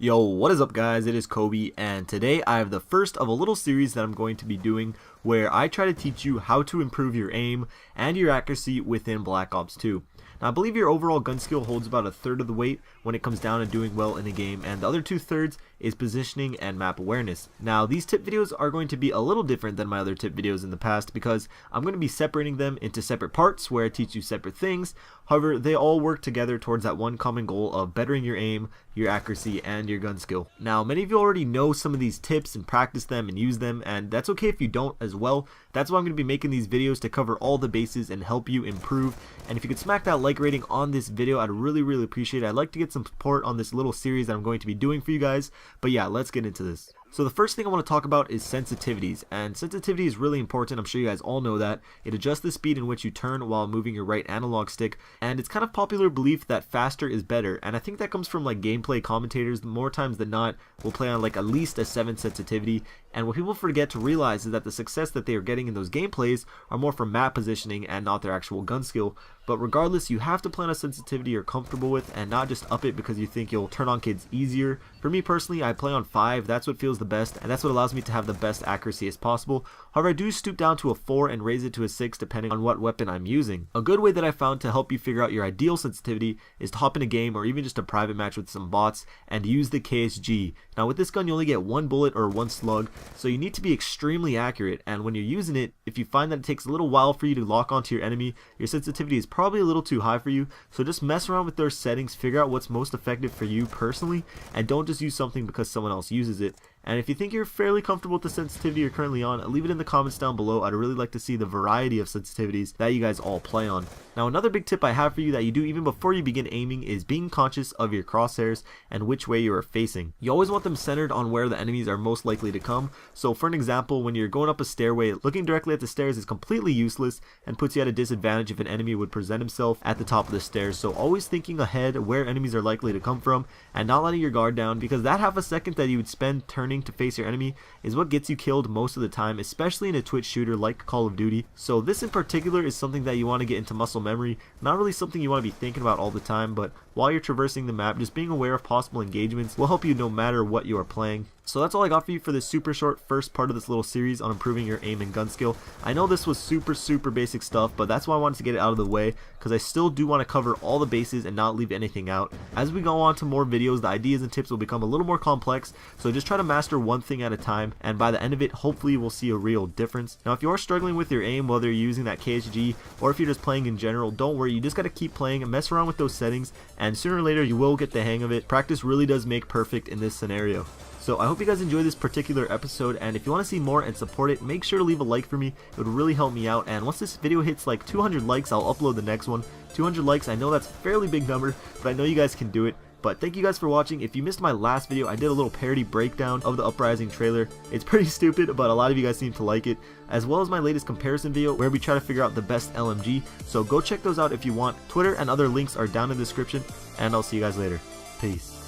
Yo, what is up guys, it is Kobe, and today I have the first of a little series that I'm going to be doing where I try to teach you how to improve your aim and your accuracy within Black Ops 2. Now I believe your overall gun skill holds about a third of the weight when it comes down to doing well in a game, and the other 2/3 is positioning and map awareness. Now these tip videos are going to be a little different than my other tip videos in the past because I'm going to be separating them into separate parts where I teach you separate things. However, they all work together towards that one common goal of bettering your aim, your accuracy, and your gun skill. Now many of you already know some of these tips and practice them and use them, and that's okay if you don't as well. That's why I'm going to be making these videos, to cover all the bases and help you improve. And if you could smack that like rating on this video, I'd really appreciate it. I'd like to get some support on this little series that I'm going to be doing for you guys. But yeah, let's get into this. So the first thing I want to talk about is sensitivities, and sensitivity is really important. I'm sure you guys all know that. It adjusts the speed in which you turn while moving your right analog stick, and it's kind of popular belief that faster is better, and I think that comes from like gameplay commentators. More times than not will play on like at least a 7 sensitivity, and what people forget to realize is that the success that they are getting in those gameplays are more from map positioning and not their actual gun skill. But regardless, you have to plan a sensitivity you're comfortable with and not just up it because you think you'll turn on kids easier. For me personally, I play on 5, that's what feels the best, and that's what allows me to have the best accuracy as possible. However, I do stoop down to a 4 and raise it to a 6 depending on what weapon I'm using. A good way that I found to help you figure out your ideal sensitivity is to hop in a game or even just a private match with some bots and use the KSG. Now with this gun you only get 1 bullet or 1 slug, so you need to be extremely accurate, and when you're using it, if you find that it takes a little while for you to lock onto your enemy, your sensitivity is probably a little too high for you. So just mess around with those settings, figure out what's most effective for you personally, and don't just use something because someone else uses it. And if you think you're fairly comfortable with the sensitivity you're currently on, leave it in the comments down below. I'd really like to see the variety of sensitivities that you guys all play on. Now another big tip I have for you that you do even before you begin aiming is being conscious of your crosshairs and which way you are facing. You always want them centered on where the enemies are most likely to come. So for an example, when you're going up a stairway, looking directly at the stairs is completely useless and puts you at a disadvantage if an enemy would present himself at the top of the stairs. So always thinking ahead where enemies are likely to come from and not letting your guard down, because that half a second that you would spend turning to face your enemy is what gets you killed most of the time, especially in a Twitch shooter like Call of Duty. So this in particular is something that you want to get into muscle memory, not really something you want to be thinking about all the time, but while you're traversing the map, just being aware of possible engagements will help you no matter what you are playing. So that's all I got for you for this super short first part of this little series on improving your aim and gun skill. I know this was super basic stuff, but that's why I wanted to get it out of the way, because I still do want to cover all the bases and not leave anything out. As we go on to more videos, the ideas and tips will become a little more complex, so just try to master one thing at a time, and by the end of it, hopefully we'll see a real difference. Now if you are struggling with your aim, whether you're using that KSG or if you're just playing in general, don't worry, you just got to keep playing and mess around with those settings, and sooner or later you will get the hang of it. Practice really does make perfect in this scenario. So I hope you guys enjoyed this particular episode, and if you want to see more and support it, make sure to leave a like for me. It would really help me out, and once this video hits like 200 likes, I'll upload the next one. 200 likes, I know that's a fairly big number, but I know you guys can do it. But thank you guys for watching. If you missed my last video, I did a little parody breakdown of the Uprising trailer. It's pretty stupid, but a lot of you guys seem to like it, as well as my latest comparison video where we try to figure out the best LMG. So go check those out if you want. Twitter and other links are down in the description, and I'll see you guys later. Peace.